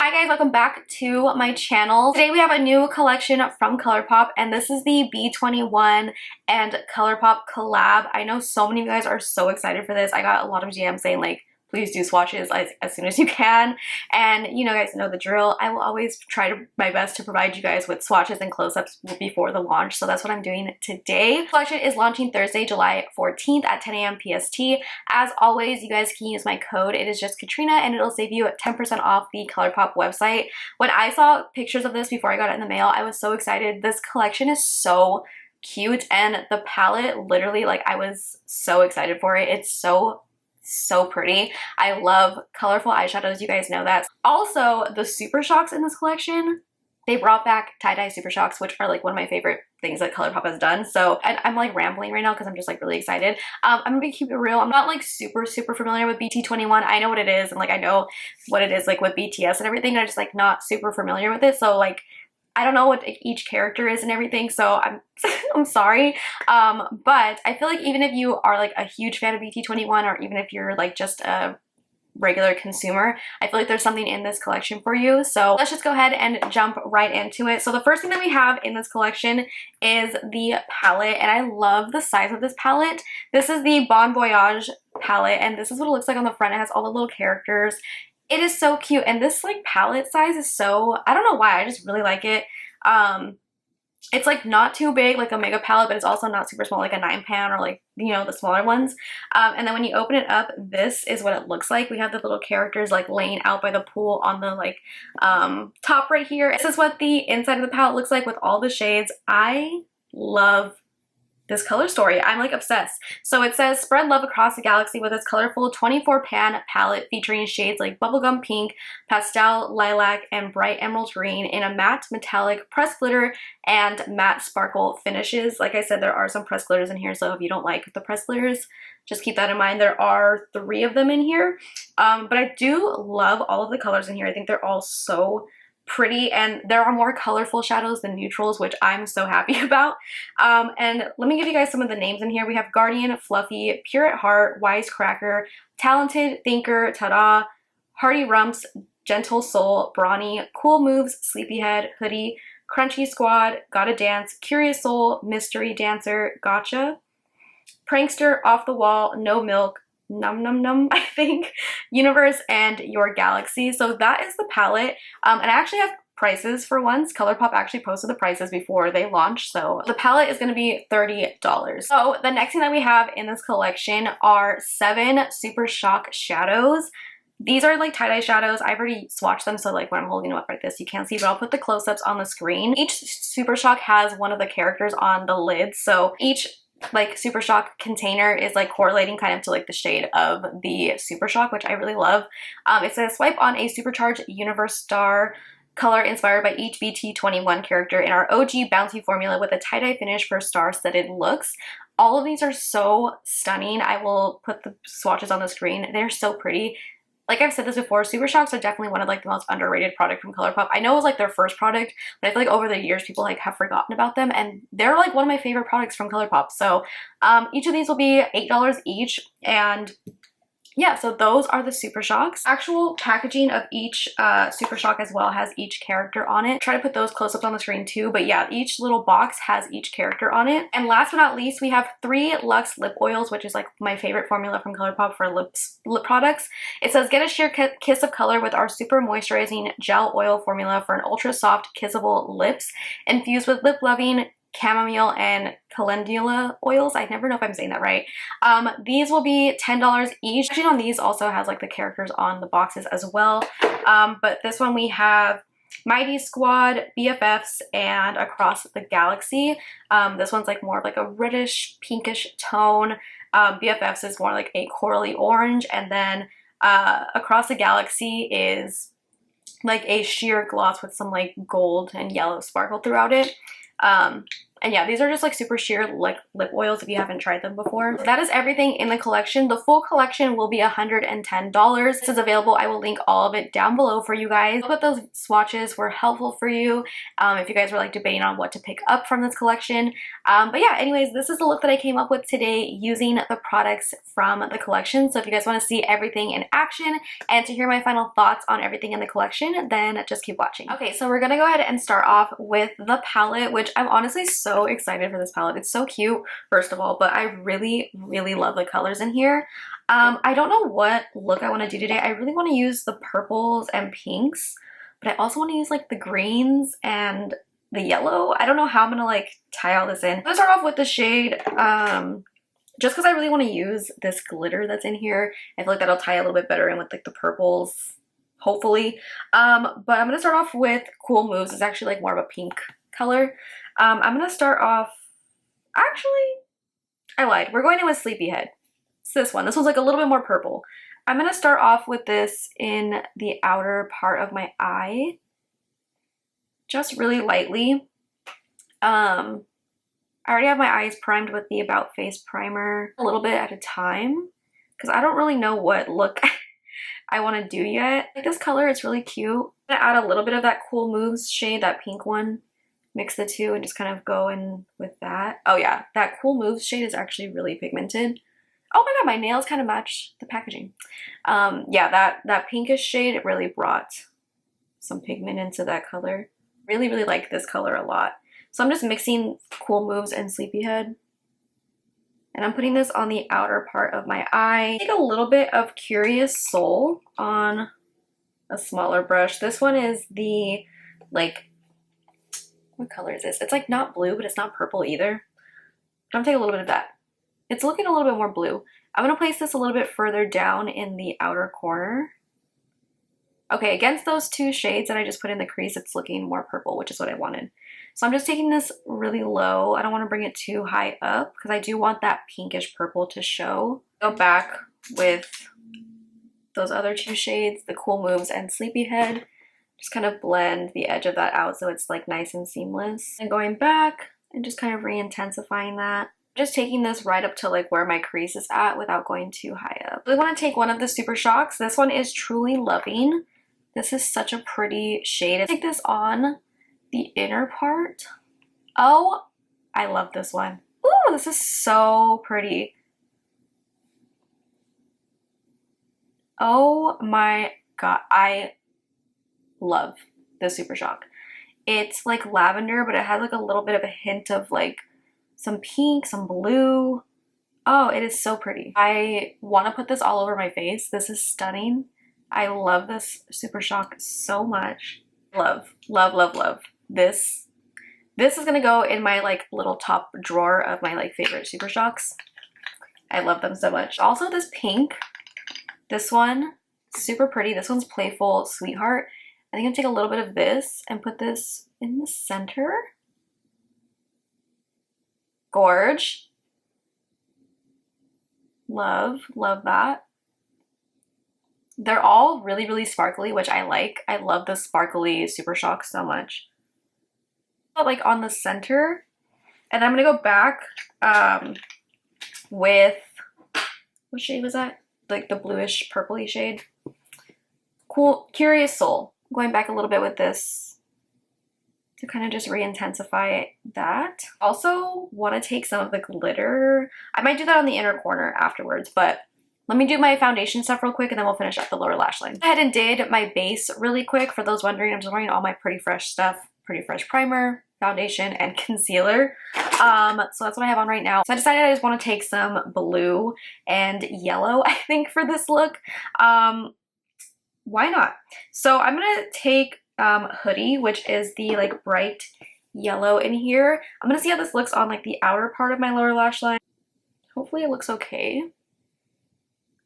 Hi guys, welcome back to my channel. Today we have a new collection from Colourpop, and this is the BT21 and Colourpop collab. I know so many of you guys are so excited for this. I got a lot of DMs saying like, please do swatches as soon as you can. And you know, guys know the drill. I will always try my best to provide you guys with swatches and close-ups before the launch. So that's what I'm doing today. The collection is launching Thursday, July 14th at 10 a.m. PST. As always, you guys can use my code. It is just KATRINA, and it'll save you 10% off the Colourpop website. When I saw pictures of this before I got it in the mail, I was so excited. This collection is so cute, and the palette, literally, like, I was so excited for it. It's so pretty. I love colorful eyeshadows, you guys know that. Also, the Super Shocks in this collection, they brought back tie-dye Super Shocks, which are like one of my favorite things that Colourpop has done. So, and I'm like rambling right now because I'm just like really excited. I'm gonna keep it real. I'm not like super familiar with BT21. I know what it is, and like I know what it is like with BTS and everything. I'm just like not super familiar with it. So like, I don't know what each character is and everything, so I'm sorry. But I feel like even if you are like a huge fan of BT21, or even if you're like just a regular consumer, I feel like there's something in this collection for you. So let's just go ahead and jump right into it. So the first thing that we have in this collection is the palette, and I love the size of this palette. This is the Voyage palette, and this is what it looks like on the front. It has all the little characters. It is so cute, and this like palette size is so, I don't know why, I just really like it. It's like not too big like a makeup palette, but it's also not super small like a 9pan or like, you know, the smaller ones. And then when you open it up, this is what it looks like. We have the little characters like laying out by the pool on the like top right here. This is what the inside of the palette looks like with all the shades. I love this color story. I'm like obsessed. So it says, spread love across the galaxy with its colorful 24-pan palette featuring shades like bubblegum pink, pastel lilac, and bright emerald green in a matte metallic pressed glitter and matte sparkle finishes. Like I said, there are some pressed glitters in here, so if you don't like the pressed glitters, just keep that in mind. There are 3 of them in here, but I do love all of the colors in here. I think they're all so pretty, and there are more colorful shadows than neutrals, which I'm so happy about. And let me give you guys some of the names in here. We have Guardian, Fluffy, Pure at Heart, Wisecracker, Talented, Thinker, Tada, Hearty Rumps, Gentle Soul, Brawny, Cool Moves, Sleepyhead, Hoodie, Crunchy Squad, Gotta Dance, Curious Soul, Mystery Dancer, Gotcha, Prankster, Off the Wall, No Milk, Num Num Num, I think, Universe, and Your Galaxy. So that is the palette, and I actually have prices for once. Colourpop actually posted the prices before they launched, so the palette is going to be $30. So the next thing that we have in this collection are 7 Super Shock shadows. These are like tie-dye shadows. I've already swatched them, so like when I'm holding them up like this, you can't see, but I'll put the close-ups on the screen. Each Super Shock has one of the characters on the lid, so each like Super Shock container is like correlating kind of to like the shade of the Super Shock, which I really love. It says swipe on a supercharged universe star color inspired by each BT21 character in our OG bouncy formula with a tie-dye finish for star-studded looks. All of these are so stunning. I will put the swatches on the screen. They're so pretty. Like I've said this before, Super Shocks are definitely one of like the most underrated product from Colourpop. I know it was like their first product, but I feel like over the years people like have forgotten about them, and they're like one of my favorite products from Colourpop. So each of these will be $8 each, and yeah, so those are the Super Shocks. Actual packaging of each Super Shock as well has each character on it. Try to put those close-ups on the screen too, but yeah, each little box has each character on it. And last but not least, we have 3 Lux Lip Oils, which is like my favorite formula from Colourpop for lip products. It says, get a sheer kiss of color with our super moisturizing gel oil formula for an ultra soft kissable lips, infused with lip-loving chamomile and calendula oils. I never know if I'm saying that right. These will be $10 each. Actually, on these also has like the characters on the boxes as well. But this one we have Mighty Squad, BFFs, and Across the Galaxy. This one's like more of like a reddish pinkish tone. BFFs is more like a corally orange, and then Across the Galaxy is like a sheer gloss with some like gold and yellow sparkle throughout it. And yeah, these are just like super sheer lip oils if you haven't tried them before. So that is everything in the collection. The full collection will be $110. This is available. I will link all of it down below for you guys. I hope those swatches were helpful for you if you guys were like debating on what to pick up from this collection. But yeah, anyways, this is the look that I came up with today using the products from the collection. So if you guys want to see everything in action and to hear my final thoughts on everything in the collection, then just keep watching. Okay, so we're gonna go ahead and start off with the palette, which I'm honestly so excited for this palette. It's so cute, first of all, but I really, really love the colors in here. I don't know what look I want to do today. I really want to use the purples and pinks, but I also want to use like the greens and the yellow. I don't know how I'm gonna like tie all this in. I'm gonna start off with the shade, just because I really want to use this glitter that's in here. I feel like that'll tie a little bit better in with like the purples, hopefully. But I'm gonna start off with Cool Moves. It's actually like more of a pink color. I'm gonna start off, actually, I lied. We're going in with Sleepyhead. It's this one. This one's like a little bit more purple. I'm gonna start off with this in the outer part of my eye, just really lightly. I already have my eyes primed with the About Face primer a little bit at a time because I don't really know what look I want to do yet. Like this color, it's really cute. I'm gonna add a little bit of that Cool Moves shade, that pink one. Mix the two and just kind of go in with that. Oh yeah, that Cool Moves shade is actually really pigmented. Oh my god, my nails kind of match the packaging. Yeah, that pinkish shade, it really brought some pigment into that color. Really, really like this color a lot. So I'm just mixing Cool Moves and Sleepyhead. And I'm putting this on the outer part of my eye. Take a little bit of Curious Soul on a smaller brush. This one is the, like, what color is this? It's like not blue, but it's not purple either. But I'm gonna take a little bit of that. It's looking a little bit more blue. I'm gonna place this a little bit further down in the outer corner. Okay, against those two shades that I just put in the crease, it's looking more purple, which is what I wanted. So I'm just taking this really low. I don't want to bring it too high up because I do want that pinkish purple to show. Go back with those other two shades, the Cool Moves and Sleepyhead. Just kind of blend the edge of that out so it's like nice and seamless. And going back and just kind of re-intensifying that. Just taking this right up to like where my crease is at without going too high up. I really want to take one of the Super Shocks. This one is Truly Loving. This is such a pretty shade. Take this on the inner part. Oh, I love this one. Ooh, this is so pretty. Oh my god, I love the Super Shock. It's like lavender, but it has like a little bit of a hint of like some pink, some blue. Oh, it is so pretty. I want to put this all over my face. This is stunning. I love this Super Shock so much. Love, love, love, love. This is gonna go in my like little top drawer of my like favorite Super Shocks. I love them so much. Also this pink, this one, super pretty. This one's Playful Sweetheart. I think I'm gonna take a little bit of this and put this in the center. Gorge. Love, love that. They're all really, really sparkly, which I like. I love the sparkly Super Shock so much. But like on the center, and I'm gonna go back with, what shade was that? Like the bluish purpley shade. Cool, Curious Soul. I'm going back a little bit with this to kind of just re-intensify that. Also want to take some of the glitter. I might do that on the inner corner afterwards, but let me do my foundation stuff real quick and then we'll finish up the lower lash line. I went ahead and did my base really quick. For those wondering, I'm just wearing all my Pretty Fresh stuff. Pretty Fresh primer, foundation, and concealer. So that's what I have on right now. So I decided I just want to take some blue and yellow, I think, for this look. Why not? So I'm gonna take Hoodie, which is the like bright yellow in here. I'm gonna see how this looks on like the outer part of my lower lash line. Hopefully it looks okay.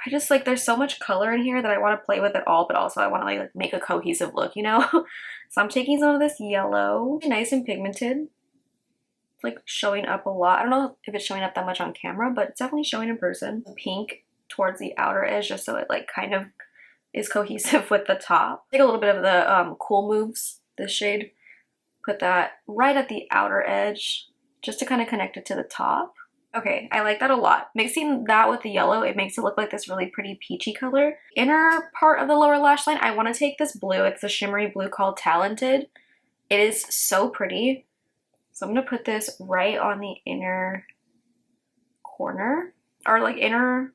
I just like, there's so much color in here that I want to play with it all, but also I want to like make a cohesive look, you know? So I'm taking some of this yellow, nice and pigmented. It's like showing up a lot. I don't know if it's showing up that much on camera, but it's definitely showing in person. Pink towards the outer edge, just so it like kind of is cohesive with the top. Take a little bit of the Cool Moves, this shade. Put that right at the outer edge, just to kind of connect it to the top. Okay, I like that a lot. Mixing that with the yellow, it makes it look like this really pretty peachy color. Inner part of the lower lash line, I want to take this blue. It's a shimmery blue called Talented. It is so pretty. So I'm going to put this right on the inner corner, or like inner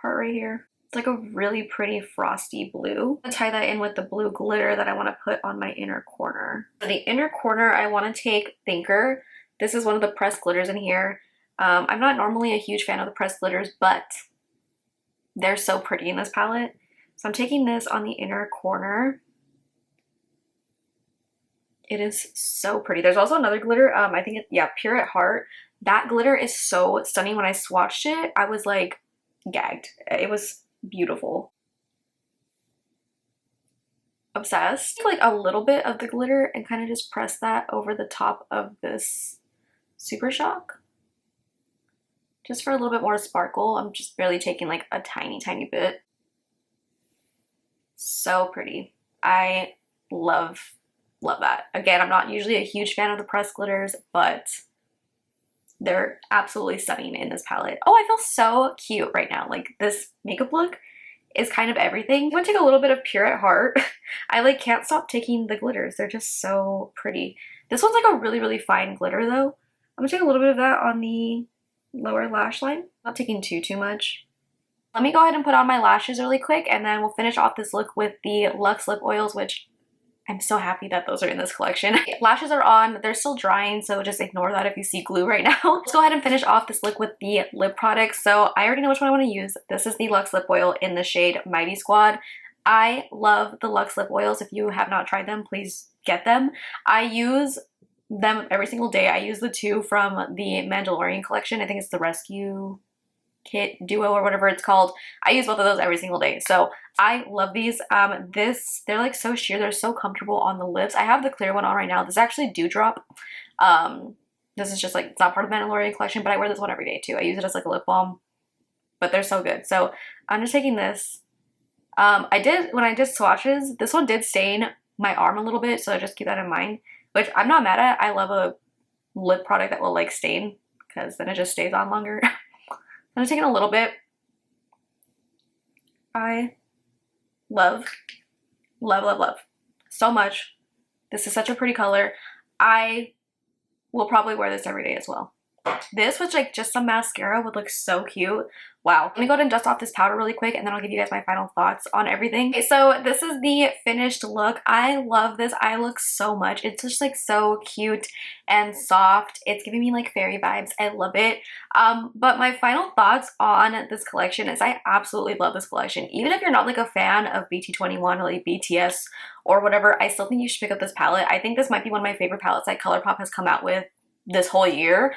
part right here. It's like a really pretty frosty blue. I'm going to tie that in with the blue glitter that I want to put on my inner corner. For the inner corner, I want to take Thinker. This is one of the pressed glitters in here. I'm not normally a huge fan of the pressed glitters, but they're so pretty in this palette. So I'm taking this on the inner corner. It is so pretty. There's also another glitter. I think yeah, Pure at Heart. That glitter is so stunning. When I swatched it, I was like gagged. It was beautiful. Obsessed. Like a little bit of the glitter and kind of just press that over the top of this Super Shock. Just for a little bit more sparkle. I'm just barely taking like a tiny bit. So pretty. I love that. Again, I'm not usually a huge fan of the pressed glitters, but they're absolutely stunning in this palette. Oh, I feel so cute right now. Like this makeup look is kind of everything. I'm gonna take a little bit of Pure at Heart. I like can't stop taking the glitters. They're just so pretty. This one's like a really fine glitter though. I'm gonna take a little bit of that on the lower lash line. Not taking too much. Let me go ahead and put on my lashes really quick, and then we'll finish off this look with the Lux Lip Oils, which I'm so happy that those are in this collection. Lashes are on, they're still drying, so just ignore that if you see glue right now. Let's go ahead and finish off this look with the lip products. So I already know which one I want to use. This is the Lux Lip Oil in the shade Mighty Squad. I love the Lux Lip Oils. If you have not tried them, please get them. I use them every single day. I use the two from the Mandalorian collection. I think it's the Rescue Kit Duo or whatever it's called. I use both of those every single day. So I love these. They're like so sheer. They're so comfortable on the lips. I have the clear one on right now. This is actually Dewdrop. This is just like, it's not part of the Mandalorian collection, but I wear this one every day too. I use it as like a lip balm, but they're so good. So I'm just taking this. When I did swatches, this one did stain my arm a little bit, so just keep that in mind, which I'm not mad at. I love a lip product that will like stain, because then it just stays on longer. I'm just taking a little bit. I love so much. This is such a pretty color. I will probably wear this every day as well. This with like just some mascara would look so cute. Wow. Let me go ahead and dust off this powder really quick, and then I'll give you guys my final thoughts on everything. Okay, so this is the finished look. I love this eye look so much. It's just like so cute and soft. It's giving me like fairy vibes. I love it. But my final thoughts on this collection is I absolutely love this collection. Even if you're not like a fan of BT21 or like BTS or whatever, I still think you should pick up this palette. I think this might be one of my favorite palettes that Colourpop has come out with this whole year.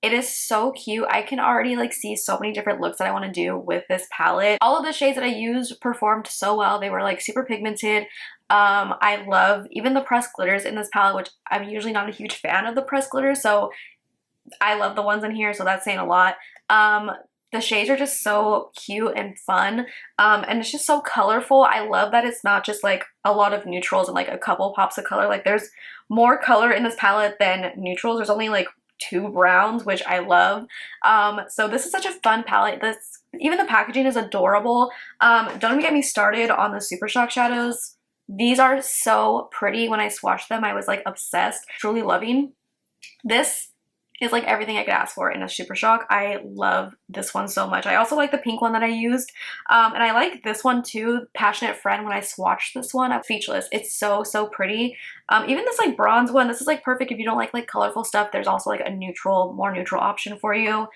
It is so cute. I can already like see so many different looks that I want to do with this palette. All of the shades that I used performed so well. They were like super pigmented. I love even the pressed glitters in this palette, which I'm usually not a huge fan of the pressed glitters, so I love the ones in here, so that's saying a lot. The shades are just so cute and fun, and it's just so colorful. I love that it's not just like a lot of neutrals and like a couple pops of color. Like there's more color in this palette than neutrals. There's only like 2 browns, which I love. So this is such a fun palette. Even the packaging is adorable. Don't even get me started on the Super Shock shadows. These are so pretty. When I swatched them, I was like obsessed. Truly loving. This is like everything I could ask for in a Super Shock. I love this one so much. I also like the pink one that I used. And I like this one too, Passionate Friend. When I swatched this one, I'm speechless. It's so pretty. Even this like bronze one, this is like perfect if you don't like colorful stuff. There's also like a more neutral option for you.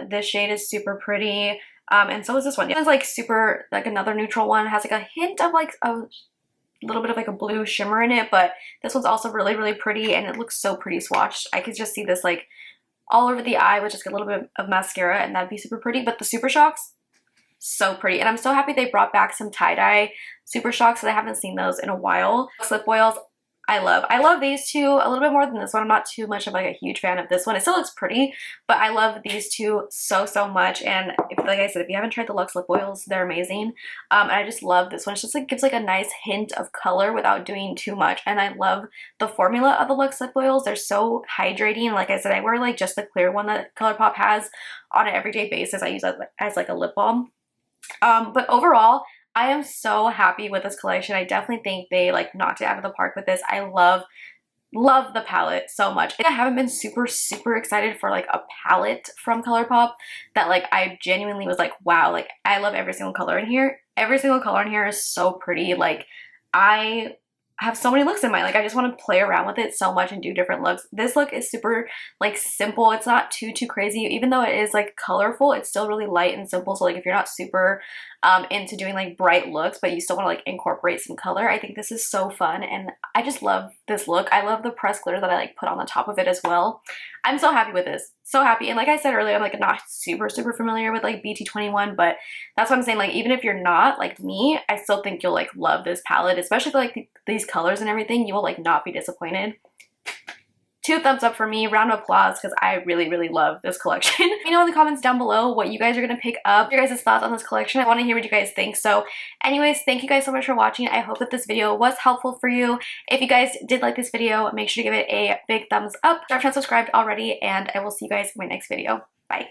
This shade is super pretty. And so is this one. It's like super, like another neutral one. It has like a hint of like a little bit of like a blue shimmer in it, but this one's also really pretty, and it looks so pretty swatched. I could just see this like all over the eye with just a little bit of mascara, and that'd be super pretty. But the Super Shocks, so pretty. And I'm so happy they brought back some tie-dye Super Shocks, because I haven't seen those in a while. Lip oils, I love these two a little bit more than this one. I'm not too much of like a huge fan of this one. It still looks pretty, but I love these two so much. And if, like I said, if you haven't tried the Lux Lip Oils, they're amazing. And I just love this one. It's just like gives like a nice hint of color without doing too much. And I love the formula of the Lux Lip Oils. They're so hydrating. Like I said, I wear like just the clear one that Colourpop has on an everyday basis. I use that as like a lip balm. But overall, I am so happy with this collection. I definitely think they like knocked it out of the park with this. I love the palette so much. I haven't been super excited for like a palette from Colourpop that like I genuinely was like, wow, like I love every single color in here. Every single color in here is so pretty. Like I have so many looks in mind. Like I just want to play around with it so much and do different looks. This look is super like simple. It's not too crazy. Even though it is like colorful, it's still really light and simple. So like if you're not super into doing like bright looks, but you still want to like incorporate some color, I think this is so fun. And I just love this look. I love the pressed glitter that I like put on the top of it as well. I'm so happy with this. So happy. And like I said earlier, I'm like not super familiar with like BT21, but that's what I'm saying. Like even if you're not like me, I still think you'll like love this palette, especially for like these colors and everything. You will like not be disappointed. 2 thumbs up for me, round of applause, because I really love this collection. Let me know in the comments down below what you guys are going to pick up, your guys' thoughts on this collection. I want to hear what you guys think. So anyways, thank you guys so much for watching. I hope that this video was helpful for you. If you guys did like this video, make sure to give it a big thumbs up. If you're not subscribed already, and I will see you guys in my next video. Bye.